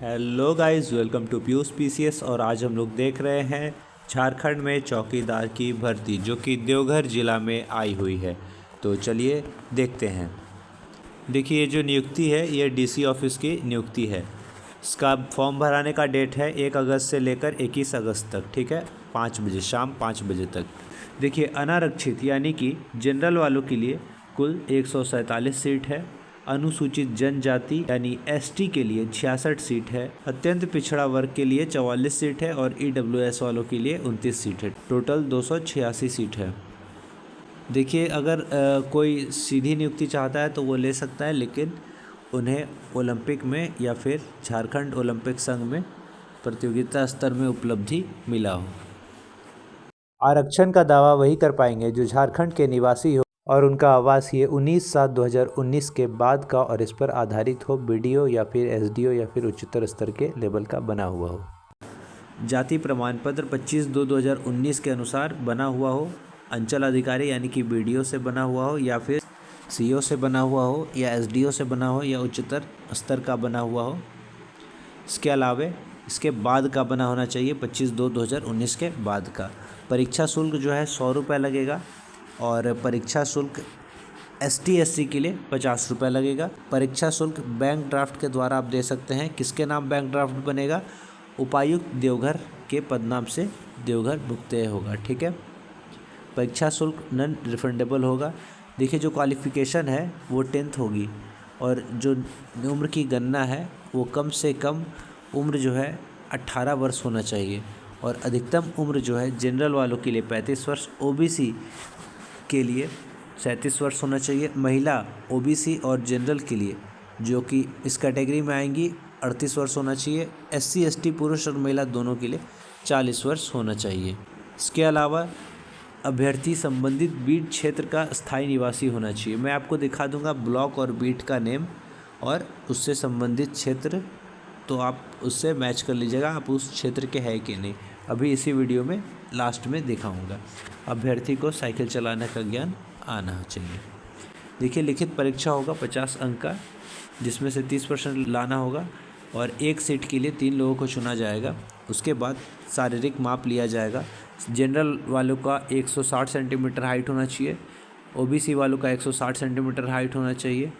Hello guys, welcome to Piyush PCS. और आज हम लोग देख रहे हैं झारखंड में चौकीदार की भर्ती जो कि देवघर ज़िला में आई हुई है। तो चलिए देखते हैं। देखिए, ये जो नियुक्ति है ये डीसी ऑफिस की नियुक्ति है। इसका फॉर्म भराने का डेट है 1 अगस्त से लेकर 21 अगस्त तक, ठीक है, 5 बजे, शाम 5 बजे तक। देखिए, अनारक्षित यानी कि जनरल वालों के लिए कुल 147 सीट है। अनुसूचित जनजाति यानी एसटी के लिए 66 सीट है। अत्यंत पिछड़ा वर्ग के लिए 44 सीट है और ईडब्ल्यूएस वालों के लिए 29 सीट है। टोटल 286 सीट है। देखिए, अगर कोई सीधी नियुक्ति चाहता है तो वो ले सकता है, लेकिन उन्हें ओलंपिक में या फिर झारखंड ओलंपिक संघ में प्रतियोगिता स्तर में उपलब्धि मिला हो। आरक्षण का दावा वही कर पाएंगे जो झारखंड के निवासी हो और उनका आवास ये 19/7/2019 के बाद का और इस पर आधारित हो, बीडीओ या फिर एसडीओ या फिर उच्चतर स्तर के लेवल का बना हुआ हो। जाति प्रमाण पत्र 25/2/2019 के अनुसार बना हुआ हो। अंचल अधिकारी यानी कि बीडीओ से बना हुआ हो या फिर सीओ से बना हुआ हो या एसडीओ से बना हो या उच्चतर स्तर का बना हुआ हो। इसके अलावा इसके बाद का बना होना चाहिए, 25/2/2019 के बाद का। परीक्षा शुल्क जो है 100 रुपये लगेगा और परीक्षा शुल्क एसटी एससी के लिए 50 रुपये लगेगा। परीक्षा शुल्क बैंक ड्राफ्ट के द्वारा आप दे सकते हैं। किसके नाम बैंक ड्राफ्ट बनेगा? उपायुक्त देवघर के पदनाम से देवघर भुगतेय होगा, ठीक है। परीक्षा शुल्क नॉन रिफंडेबल होगा। देखिए, जो क्वालिफ़िकेशन है वो 10th होगी और जो उम्र की गणना है वो कम से कम उम्र जो है 18 वर्ष होना चाहिए और अधिकतम उम्र जो है जनरल वालों के लिए 35 वर्ष, ओबीसी के लिए 37 वर्ष होना चाहिए। महिला ओबीसी और जनरल के लिए जो कि इस कैटेगरी में आएंगी 38 वर्ष होना चाहिए। एससी एसटी पुरुष और महिला दोनों के लिए 40 वर्ष होना चाहिए। इसके अलावा अभ्यर्थी संबंधित बीट क्षेत्र का स्थायी निवासी होना चाहिए। मैं आपको दिखा दूंगा ब्लॉक और बीट का नेम और उससे संबंधित क्षेत्र, तो आप उससे मैच कर लीजिएगा आप उस क्षेत्र के हैं कि नहीं। अभी इसी वीडियो में लास्ट में दिखाऊंगा। अभ्यर्थी को साइकिल चलाने का ज्ञान आना चाहिए। देखिए, लिखित परीक्षा होगा 50 अंक का, जिसमें से 30% लाना होगा और एक सीट के लिए 3 लोगों को चुना जाएगा। उसके बाद शारीरिक माप लिया जाएगा। जनरल वालों का 160 सेंटीमीटर हाइट होना चाहिए। ओबीसी वालों का 160 सेंटीमीटर हाइट होना चाहिए।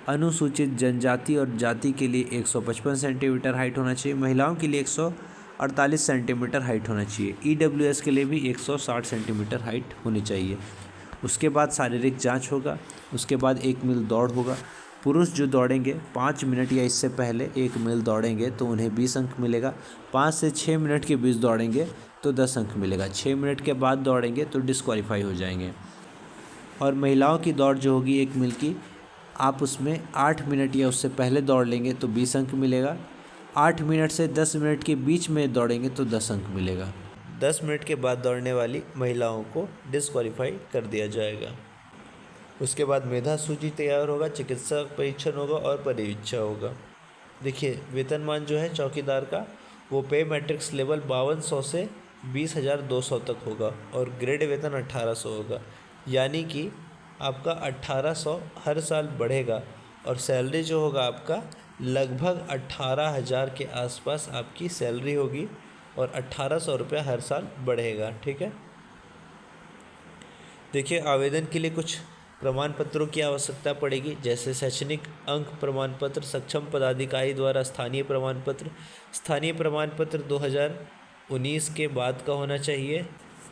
अनुसूचित जनजाति और जाति के लिए 155 सेंटीमीटर हाइट होना चाहिए। महिलाओं के लिए 148 सेंटीमीटर हाइट होना चाहिए। ईडब्ल्यूएस के लिए भी 160 सेंटीमीटर हाइट होनी चाहिए। उसके बाद शारीरिक जांच होगा। उसके बाद 1 मील दौड़ होगा। पुरुष जो दौड़ेंगे 5 मिनट या इससे पहले 1 मील दौड़ेंगे तो उन्हें 20 अंक मिलेगा। 5 से 6 मिनट के बीच दौड़ेंगे तो 10 अंक मिलेगा। 6 मिनट के बाद दौड़ेंगे तो डिस्क्वालीफाई हो जाएंगे। और महिलाओं की दौड़ जो होगी 1 मील की, आप उसमें 8 मिनट या उससे पहले दौड़ लेंगे तो 20 अंक मिलेगा। 8 मिनट से 10 मिनट के बीच में दौड़ेंगे तो 10 अंक मिलेगा। 10 मिनट के बाद दौड़ने वाली महिलाओं को डिस्क्वालीफाई कर दिया जाएगा। उसके बाद मेधा सूची तैयार होगा, चिकित्सा परीक्षण होगा और परीक्षा होगा। देखिए, वेतनमान जो है चौकीदार का वो पे मैट्रिक्स लेवल 5200 से 20,200 तक होगा और ग्रेड वेतन 1800 होगा। यानी कि आपका 1800 हर साल बढ़ेगा और सैलरी जो होगा आपका लगभग 18,000 के आसपास आपकी सैलरी होगी और 1800 रुपये हर साल बढ़ेगा, ठीक है। देखिए, आवेदन के लिए कुछ प्रमाण पत्रों की आवश्यकता पड़ेगी, जैसे शैक्षणिक अंक प्रमाण पत्र, सक्षम पदाधिकारी द्वारा स्थानीय प्रमाण पत्र। स्थानीय प्रमाण पत्र 2019 के बाद का होना चाहिए।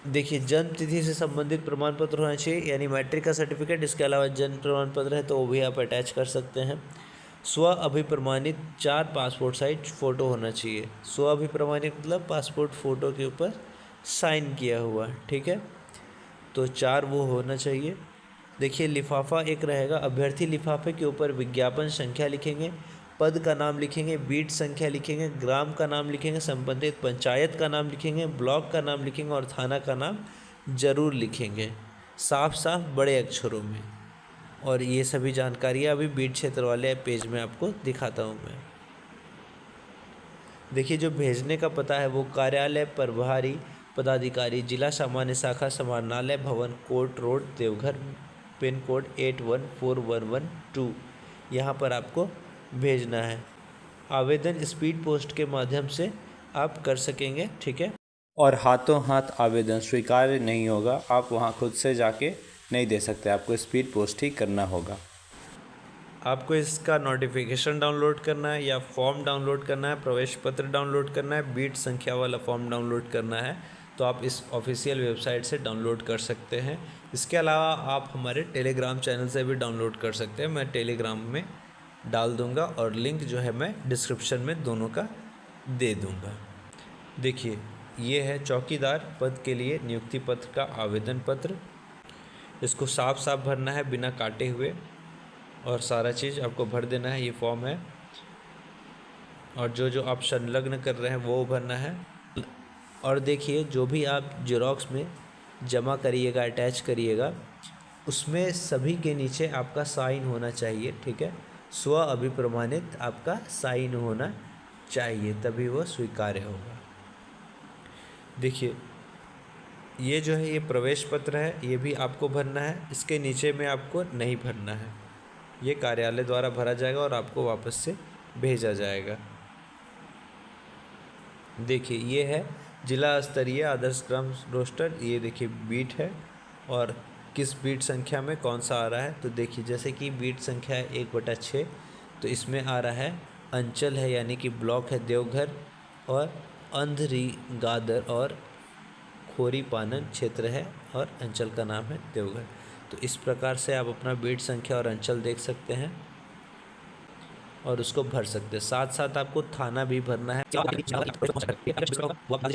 देखिए, जन्म तिथि से संबंधित प्रमाण पत्र होना चाहिए, यानी मैट्रिक का सर्टिफिकेट। इसके अलावा जन्म प्रमाण पत्र है तो वो भी आप अटैच कर सकते हैं। स्व अभिप्रमाणित 4 पासपोर्ट साइज फ़ोटो होना चाहिए। स्व अभिप्रमाणित मतलब पासपोर्ट फ़ोटो के ऊपर साइन किया हुआ, ठीक है। तो 4 वो होना चाहिए। देखिए, लिफाफा एक रहेगा। अभ्यर्थी लिफाफे के ऊपर विज्ञापन संख्या लिखेंगे, पद का नाम लिखेंगे, बीट संख्या लिखेंगे, ग्राम का नाम लिखेंगे, संबंधित पंचायत का नाम लिखेंगे, ब्लॉक का नाम लिखेंगे और थाना का नाम जरूर लिखेंगे, साफ साफ बड़े अक्षरों में। और ये सभी जानकारियाँ अभी बीट क्षेत्र वाले पेज में आपको दिखाता हूँ मैं। देखिए, जो भेजने का पता है वो कार्यालय प्रभारी पदाधिकारी, जिला सामान्य शाखा समाहरणालय भवन, court road, Deoghar, pin code 814112, यहाँ पर आपको भेजना है। आवेदन स्पीड पोस्ट के माध्यम से आप कर सकेंगे, ठीक है। और हाथों हाथ आवेदन स्वीकार्य नहीं होगा, आप वहाँ खुद से जाके नहीं दे सकते, आपको स्पीड पोस्ट ही करना होगा। आपको इसका नोटिफिकेशन डाउनलोड करना है या फॉर्म डाउनलोड करना है, प्रवेश पत्र डाउनलोड करना है, बीट संख्या वाला फॉर्म डाउनलोड करना है, तो आप इस ऑफिशियल वेबसाइट से डाउनलोड कर सकते हैं। इसके अलावा आप हमारे टेलीग्राम चैनल से भी डाउनलोड कर सकते हैं। मैं टेलीग्राम में डाल दूंगा और लिंक जो है मैं डिस्क्रिप्शन में दोनों का दे दूंगा। देखिए, ये है चौकीदार पद के लिए नियुक्ति पत्र का आवेदन पत्र। इसको साफ साफ भरना है बिना काटे हुए, और सारा चीज़ आपको भर देना है। ये फॉर्म है, और जो आप संलग्न कर रहे हैं वो भरना है। और देखिए, जो भी आप जेरोक्स में जमा करिएगा, अटैच करिएगा, उसमें सभी के नीचे आपका साइन होना चाहिए, ठीक है। स्व अभिप्रमाणित आपका साइन होना चाहिए, तभी वो स्वीकार्य होगा। देखिए, ये जो है ये प्रवेश पत्र है, ये भी आपको भरना है। इसके नीचे में आपको नहीं भरना है, ये कार्यालय द्वारा भरा जाएगा और आपको वापस से भेजा जाएगा। देखिए, ये है जिला स्तरीय आदर्श ग्राम रोस्टर। ये देखिए बीट है, और किस बीट संख्या में कौन सा आ रहा है। तो देखिए, जैसे कि बीट संख्या है 1/6, तो इसमें आ रहा है अंचल है, यानी कि ब्लॉक है देवघर, और अंधरी गादर और खोरी पानन क्षेत्र है, और अंचल का नाम है देवघर। तो इस प्रकार से आप अपना बीट संख्या और अंचल देख सकते हैं और उसको भर सकते हैं। साथ साथ आपको थाना भी भरना है।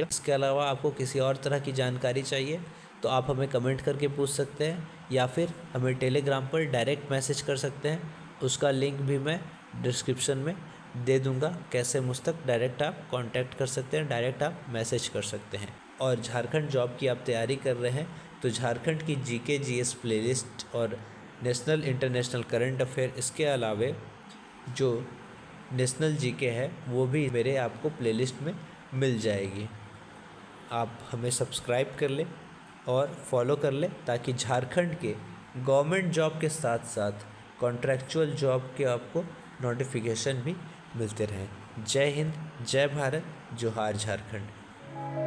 इसके अलावा आपको किसी और तरह की जानकारी चाहिए तो आप हमें कमेंट करके पूछ सकते हैं, या फिर हमें टेलीग्राम पर डायरेक्ट मैसेज कर सकते हैं। उसका लिंक भी मैं डिस्क्रिप्शन में दे दूंगा, कैसे मुझ तक डायरेक्ट आप कांटेक्ट कर सकते हैं, डायरेक्ट आप मैसेज कर सकते हैं। और झारखंड जॉब की आप तैयारी कर रहे हैं तो झारखंड की जीके जीएस प्लेलिस्ट और नेशनल इंटरनेशनल करंट अफेयर, इसके अलावे जो नेशनल जीके है वो भी मेरे आपको प्लेलिस्ट में मिल जाएगी। आप हमें सब्सक्राइब कर लें और फॉलो कर लें, ताकि झारखंड के गवर्नमेंट जॉब के साथ साथ कॉन्ट्रैक्चुअल जॉब के आपको नोटिफिकेशन भी मिलते रहें। जय हिंद, जय भारत, जोहार झारखंड।